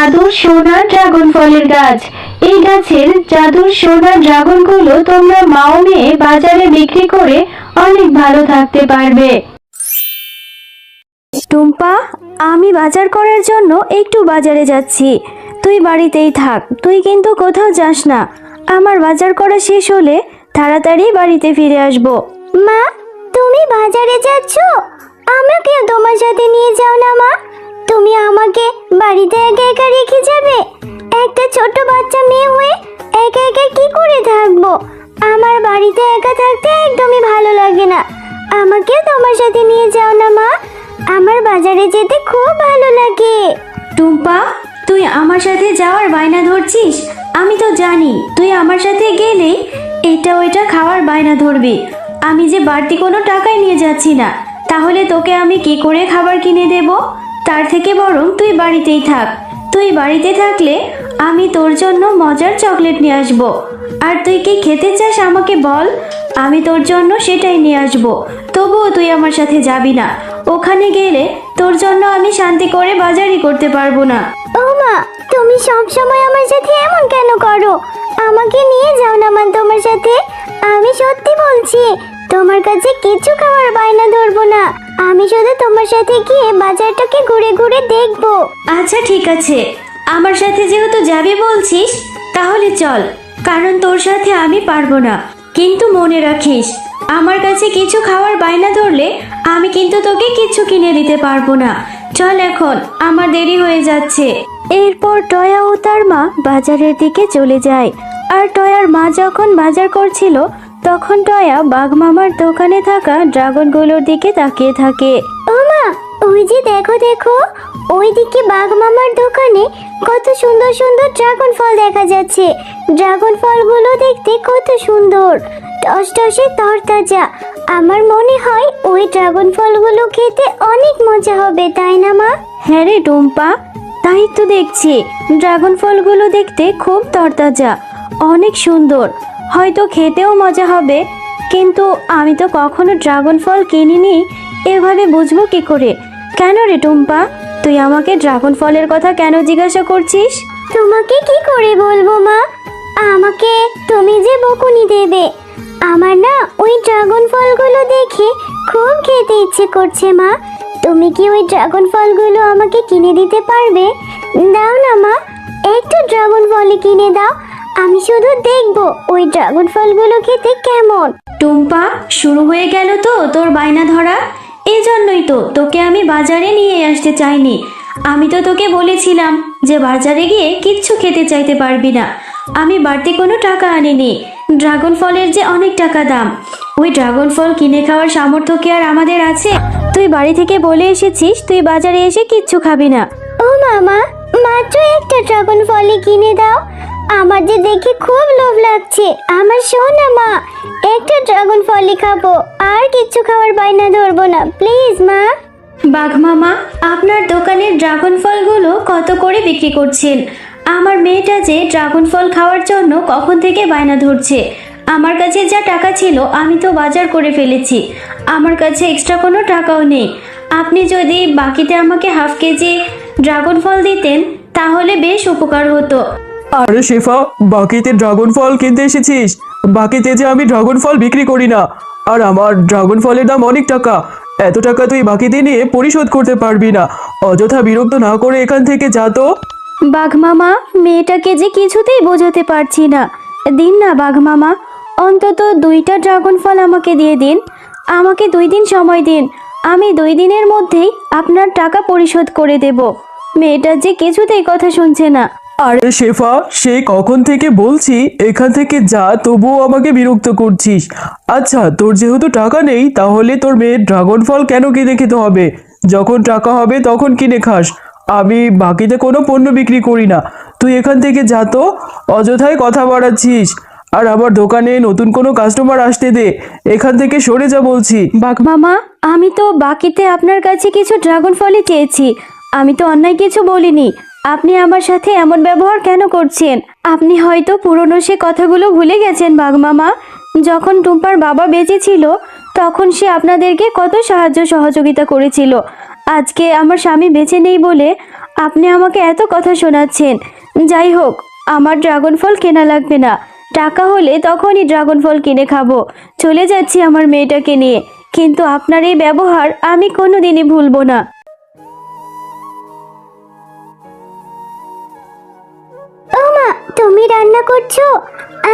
জাদুর সোনা ড্রাগন ফলের গাছ। এই গাছের জাদুর সোনা ড্রাগনগুলো তোমরা মাও মেয়ে বাজারে বিক্রি করে অনেক ভালো থাকতে পারবে। টুম্পা, আমি বাজার করার জন্য একটু বাজারে যাচ্ছি, তুই বাড়িতেই থাক, তুই কিন্তু কোথাও যাস না। আমার বাজার করা শেষ হলে তাড়াতাড়ি বাড়িতে ফিরে আসব। মা, তুমি বাজারে যাচ্ছ? আমাকেও তোমার সাথে নিয়ে যাও না মা। তুমি আমাকে বাড়িতে একা একা রেখে যাবে? একটা ছোট বাচ্চা মেয়ে হয়ে একা একা কি করে থাকবো? আমার বাড়িতে একা থাকতে একদমই ভালো লাগে না। আমাকেও তোমার সাথে নিয়ে যাও না মা, আমার বাজারে যেতে খুব ভালো লাগে। টুম্পা, তুই আমার সাথে যাওয়ার বায়না ধরছিস? আমি তো জানি তুই আমার সাথে গেলেই এটা ওইটা খাওয়ার বায়না ধরবি। আমি যে বাড়তি কোনো টাকাই নিয়ে যাচ্ছি না, তাহলে তোকে আমি কি করে খাবার কিনে দেব? তার থেকে বরং তুই বাড়িতেই থাক। তুই বাড়িতে থাকলে আমি তোর জন্য মজার চকলেট নিয়ে আসবো। আর তুই কি খেতে চাস আমাকে বল, আমি তোর জন্য সেটাই নিয়ে আসবো। তবুও তুই আমার সাথে যাবি না। ওখানে গেলে তোর জন্য আমি শান্তি করে বাজারই করতে পারবো না। ও মা, তুমি সব সময় আমার সাথে এমন কেন করো? আমাকে নিয়ে যাও না মা তোমার সাথে। আমি সত্যি বলছি, তোমার কাছে কিছু খাবার বায়না ধরবো না। আমি শুধু তোমার সাথে গিয়ে বাজারটাকে ঘুরে ঘুরে দেখবো। আচ্ছা ঠিক আছে, আমার সাথে যেহেতু যাবি বলছিস তাহলে চল, কারণ তোর সাথে আমি পারবো না। কিন্তু মনে রাখিস, আমার কাছে কিছু খাওয়ার বায়না ধরলে আমি কিন্তু তোকে কিছু কিনে দিতে পারবো না। চল এখন, আমার দেরি হয়ে যাচ্ছে। এরপর টয়া ও তার মা বাজারের দিকে চলে যায়। আর টয়ার মা যখন বাজার করছিল তখন টয়া বাঘ মামার দোকানে থাকা ড্রাগনগুলোর দিকে তাকিয়ে থাকে। ও মা, ওই যে দেখো দেখো, ওইদিকে বাঘ মামার দোকানে কত সুন্দর সুন্দর ড্রাগন ফল দেখা যাচ্ছে। ড্রাগন ফলগুলো দেখতে কত সুন্দর, টসটসে তরতাজা। আমার মনে হয় ওই ড্রাগন ফলগুলো খেতে অনেক মজা হবে, তাই না মা? হ্যাঁ রে টুম্পা, তাই তো দেখছি। ড্রাগন ফলগুলো দেখতে খুব তরতাজা, অনেক সুন্দর, হয়তো খেতেও মজা হবে। কিন্তু আমি তো কখনো ড্রাগন ফল কিনিনি, এভাবে বুঝবো কি করে? কেন রে টুম্পা, তুই আমাকে ড্রাগন ফলের কথা কেন জিজ্ঞাসা করছিস? তোমাকে কি করে বলবো মা? আমাকে তুমি যে বকুনি দেবে। আমার না ওই ড্রাগন ফলগুলো দেখে খুব খেতে ইচ্ছে করছে মা। তুমি কি ওই ড্রাগন ফলগুলো আমাকে কিনে দিতে পারবে? দাও না মা, একটা ড্রাগন ফলই কিনে দাও। আমি শুধু দেখবো ওই ড্রাগন ফলগুলো খেতে কেমন। টুম্পা, শুরু হয়ে গেল তো তোর বায়না ধরা। এই জন্যই তো তোকে আমি বাজারে নিয়ে আসতে চাইনি। আমি তো তোকে বলেছিলাম যে বাজারে গিয়ে কিচ্ছু খেতে চাইতে পারবি না। আমি বাড়তি কোনো টাকা আনিনি। ড্রাগন ফলের যে অনেক টাকা দাম, ওই ড্রাগন ফল কিনে খাওয়ার সামর্থ্য কি আর আমাদের আছে? তুই বাড়ি থেকে বলে এসেছিস তুই বাজারে এসে কিচ্ছু খাবি না। ও মামা, মাত্র একটা ড্রাগন ফলই কিনে দাও। আমার যে দেখে খুব লোভ লাগছে। আমার সোনা মা, একটা ড্রাগন ফলই খাবো, আর কিচ্ছু খাওয়ার বায়না ধরবো না, প্লিজ মা। বাঘ মামা, আপনার দোকানের ড্রাগন ফলগুলো কত করে বিক্রি করছেন? আমার মেয়েটা যে ড্রাগন ফল খাওয়ার জন্য কখন থেকে বায়না ধরছে। আমার কাছে যা টাকা ছিল আমি তো বাজার করে ফেলেছি, আমার কাছে এক্সট্রা কোনো টাকাও নেই। আপনি যদি বাকিতে আমাকে হাফ কেজি ড্রাগন ফল দিতেন তাহলে বেশ উপকার হতো। আরে শেফা, বাকিতে ড্রাগন ফল কিনতে এসেছিস? বাকিতে যে আমি ড্রাগন ফল বিক্রি করি না, আর আমার ড্রাগন ফলের দাম অনেক টাকা। এত টাকা তুই বাকিতে নিয়ে পরিশোধ করতে পারবি না। অযথা বিরক্ত না করে এখান থেকে যা তো। বাঘ মামা, মেয়েটাকে যে কিছুতেই বোঝাতে পারছি না। দিন না বাঘ মামা, অন্তত 2টা ড্রাগন ফল আমাকে দিয়ে দিন। আমাকে 2 দিন সময় দিন, আমি 2 দিনের মধ্যেই আপনার টাকা পরিশোধ করে দেব। মেয়েটা যে কিছুতেই কথা শুনছে না। আরে শেফা, সেই কখন থেকে বলছি এখান থেকে যা, তবুও আমাকে বিরক্ত করছিস। আচ্ছা, তোর যেহেতু টাকা নেই তাহলে তোর মেয়ের ড্রাগন ফল কেন কিনে খেতে হবে? যখন টাকা হবে তখন কিনে খাস। আমি বাকিতে কোনো পণ্য বিক্রি করি না। তুই এখান থেকে যা তো, অযথাই কথা বাড়াচ্ছিস। আর আমার দোকানে নতুন কোনো কাস্টমার আসতে দে, এখান থেকে সরে যা বলছি। বাঘ মামা, আমি তো বাকিতে আপনার কাছে কিছু ড্রাগন ফলই চেয়েছি, আমি তো অন্যায় কিছু বলিনি। আপনি আমার সাথে এমন ব্যবহার কেন করছেন? আপনি হয়তো পুরনো সে কথাগুলো ভুলে গেছেন বাঘ মামা। যখন টুম্পার বাবা বেঁচে ছিল তখন সে আপনাদেরকে কত সাহায্য সহযোগিতা করেছিল। আজকে আমার স্বামী বেঁচে নেই বলে আপনি আমাকে এত কথা শোনাচ্ছেন। যাই হোক, আমার ড্রাগন ফল কেনা লাগবে না, টাকা হলে তখনই ড্রাগন ফল কিনে খাবো। চলে যাচ্ছি আমার মেয়েটাকে নিয়ে, কিন্তু আপনার এই ব্যবহার আমি কোনোদিনই ভুলবো না। ও মা, তুমি রান্না করছো?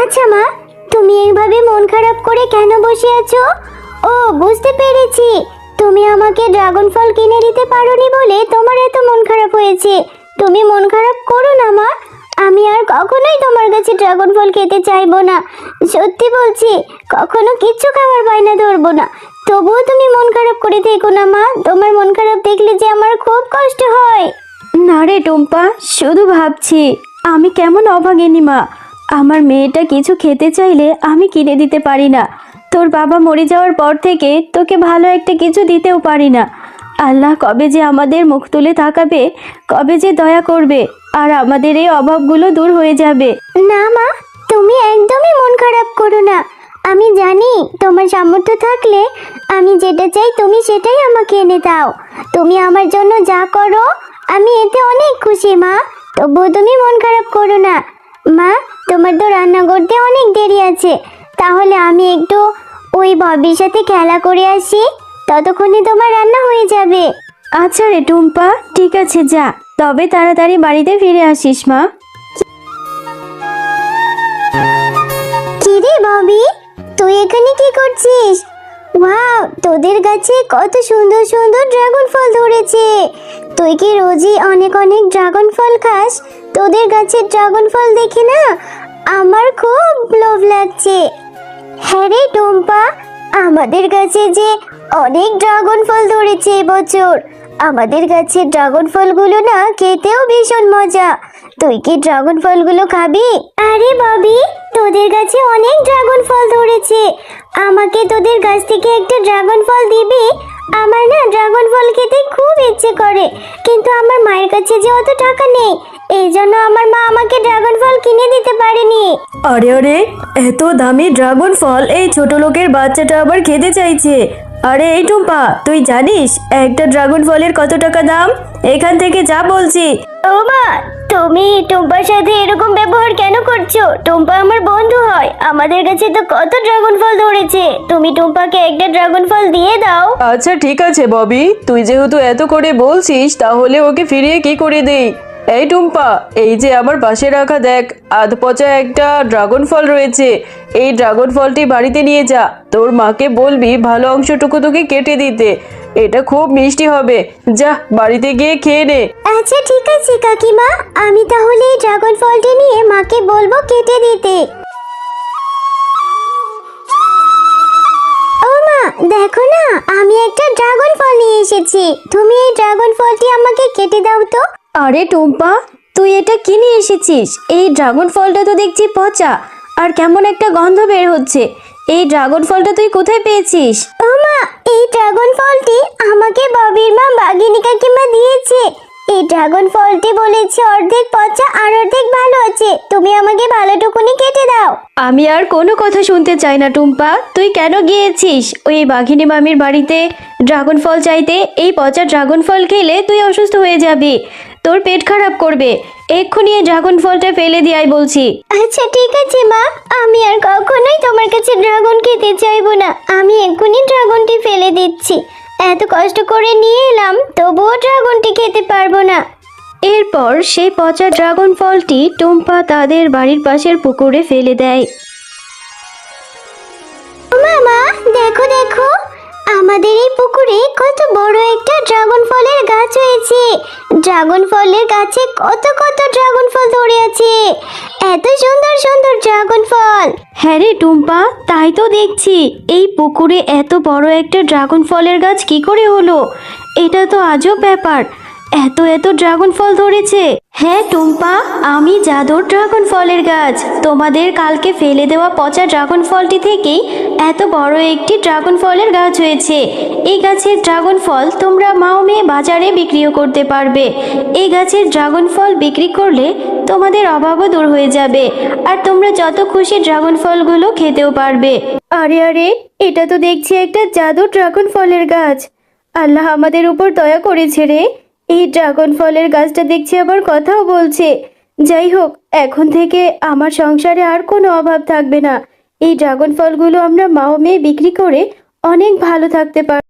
আচ্ছা মা, তুমি এইভাবে মন খারাপ করে কেন বসে আছো? ও, বুঝতে পেরেছি, তুমি আমাকে ড্রাগন ফল কিনে দিতে পারোনি বলে তোমার এত মন খারাপ হয়েছে। তুমি মন খারাপ করো না মা, আমি আর কখনোই তোমার কাছে ড্রাগন ফল খেতে চাইবো না। সত্যি বলছি, কখনো কিচ্ছু খাবার বায়না ধরবো না। তবুও তুমি মন খারাপ করে থেকো না মা, তোমার মন খারাপ দেখলে যে আমার খুব কষ্ট হয়। না রে টুম্পা, শুধু ভাবছি আমি কেমন অভাগিনী মা। আমার মেয়েটা কিছু খেতে চাইলে আমি কিনে দিতে পারি না। তোর বাবা মরে যাওয়ার পর থেকে তোকে ভালো একটা কিছু দিতেও পারি না। আল্লাহ কবে যে আমাদের মুখ তুলে তাকাবে, কবে যে দয়া করবে, আর আমাদের এই অভাবগুলো দূর হয়ে যাবে। না মা, তুমি একদমই মন খারাপ করো না। আমি জানি তোমার সামর্থ্য থাকলে আমি যেটা চাই তুমি সেটাই আমাকে এনে দাও। তুমি আমার জন্য যা করো আমি এতে অনেক খুশি মা। তবুও তুমি মন খারাপ করো না। মা, তোমার তো রান্না করতে অনেক দেরি আছে, তাহলে আমি একটু ওই ববির সাথে খেলা করে আসি, ততক্ষণে তোমার রান্না হয়ে যাবে। আচ্ছা রে টুম্পা, ঠিক আছে যা, তবে তাড়াতাড়ি বাড়িতে ফিরে আসিস মা। কিরে ববি, তুই এখানে কি করছিস? ওয়াও, তোদের গাছে কত সুন্দর সুন্দর ড্রাগন ফল ধরেছে। তুই কি রোজই অনেক অনেক ড্রাগন ফল খাস? তোদের গাছের ড্রাগন ফল দেখে না আমার খুব লোভ লাগছে। হ্যাঁ রে টুম্পা, আমাদের গাছে যে অনেক ড্রাগন ফল ধরেছে এবছর। আমাদের গাছের ড্রাগন ফলগুলো না খেতেও ভীষণ মজা। তুই কি ড্রাগন ফলগুলো খাবি? আরে ববি, তোদের গাছে অনেক ড্রাগন ফল ধরেছে, আমাকে তোদের গাছ থেকে একটা ড্রাগন ফল দিবি? আমার না ড্রাগন ফল খেতে খুব ইচ্ছে করে, কিন্তু আমার মায়ের কাছে যে অত টাকা নেই, এই জন্য আমার মা আমাকে ড্রাগন ফল কিনে দিতে পারেনি। আরে আরে, এত দামি ড্রাগন ফল এই ছোট লোকের বাচ্চাটা আবার খেতে চাইছে। আরে এই টুম্পা, তুই জানিস একটা ড্রাগন ফলের কত টাকা দাম? এখান থেকে যা বলছি। ও মা, তুমি টুম্পার সাথে এরকম ব্যবহার কেন করছো? টুম্পা আমার বন্ধু হয়, আমাদের কাছে তো কত ড্রাগন ফল ধরেছে। তুমি টুম্পাকে একটা ড্রাগন ফল দিয়ে দাও। আচ্ছা ঠিক আছে ববি, তুই যেহেতু এত করে বলছিস তাহলে ওকে ফিরিয়ে কি করে দেই। এই টুম্পা, এই যে আমার পাশে রাখা দেখ, আধ পচা একটা ড্রাগন ফল রয়েছে। এই ড্রাগন ফলটি বাড়িতে নিয়ে যা, তোর মাকে বলবি ভালো অংশটুকু তোকে কেটে দিতে। এটা খুব মিষ্টি হবে, যা বাড়িতে গিয়ে খেয়ে নে। আচ্ছা ঠিক আছে কাকিমা, আমি তাহলে এই ড্রাগন ফলটি নিয়ে মাকে বলবো কেটে দিতে। ও মা, দেখো না, আমি একটা ড্রাগন ফল নিয়ে এসেছি। তুমি এই ড্রাগন ফলটি আমাকে কেটে দাও তো। আরে টুম্পা, তুই এটা কি নিয়ে এসেছিস? এই ড্রাগন ফলটা তো দেখছি পচা, আর কেমন একটা গন্ধ বের হচ্ছে। এই ড্রাগন ফলটা তুই কোথায় পেয়েছিস? ও মা, এই ড্রাগন ফলটি আমাকে ববির মা বাঘিনী কাকিমা দিয়েছে। এই ড্রাগন ফলটি বলেছে অর্ধেক পচা আর অর্ধেক ভালো আছে, তুমি আমাকে ভালোটুকুনি কেটে দাও। আমি আর কোনো কথা শুনতে চাই না টুম্পা। তুই কেন গিয়েছিস ওই বাঘিনী মামির বাড়িতে ড্রাগন ফল চাইতে? এই পচা ড্রাগন ফল খেলে তুই অসুস্থ হয়ে যাবি, তোর পেট খারাপ করবে। এক্ষুনি এই ড্রাগন ফলটা ফেলে দিয়াই বলছি। আচ্ছা ঠিক আছে মা, আমি আর কখনোই তোমার কাছে ড্রাগন খেতে চাইবো না। আমি এক্ষুনি ড্রাগনটি ফেলে দিচ্ছি। এত কষ্ট করে নিয়ে এলাম, তবুও ড্রাগনটি খেতে পারবো না। এরপর সেই পচা ড্রাগন ফলটি টুম্পা তাদের বাড়ির পাশের পুকুরে ফেলে দেয়। মামা, দেখো দেখো, আমাদের এই পুকুরে কত বড় একটা ড্রাগন ফলের গাছ হয়েছে। ড্রাগন ফলের গাছে কত কত ড্রাগন ফল ধরে আছে, এত সুন্দর সুন্দর ড্রাগন ফল। হ্যাঁ রে টুম্পা, তাই তো দেখছি। এই পুকুরে এত বড় একটা ড্রাগন ফলের গাছ কি করে হলো? এটা তো আজব ব্যাপার, এত এত ড্রাগন ফল ধরেছে। হ্যাঁ টুম্পা, আমি জাদুর ড্রাগন ফলের গাছ। তোমাদের কালকে ফেলে দেওয়া পচা ড্রাগন ফলটি থেকেই এত বড় একটি ড্রাগন ফলের গাছ হয়েছে। এই গাছের ড্রাগন ফল তোমরা মা ও মেয়ে বাজারে বিক্রিও করতে পারবে। এই গাছের ড্রাগন ফল বিক্রি করলে তোমাদের অভাবও দূর হয়ে যাবে, আর তোমরা যত খুশি ড্রাগন ফলগুলো খেতেও পারবে। আরে আরে, এটা তো দেখছি একটা জাদুর ড্রাগন ফলের গাছ। আল্লাহ আমাদের উপর দয়া করেছে রে। এই ড্রাগন ফলের গাছটা দেখছি আবার কথাও বলছে। যাই হোক, এখন থেকে আমার সংসারে আর কোনো অভাব থাকবে না। এই ড্রাগন ফলগুলো আমরা মা ও মেয়ে বিক্রি করে অনেক ভালো থাকতে পারবো।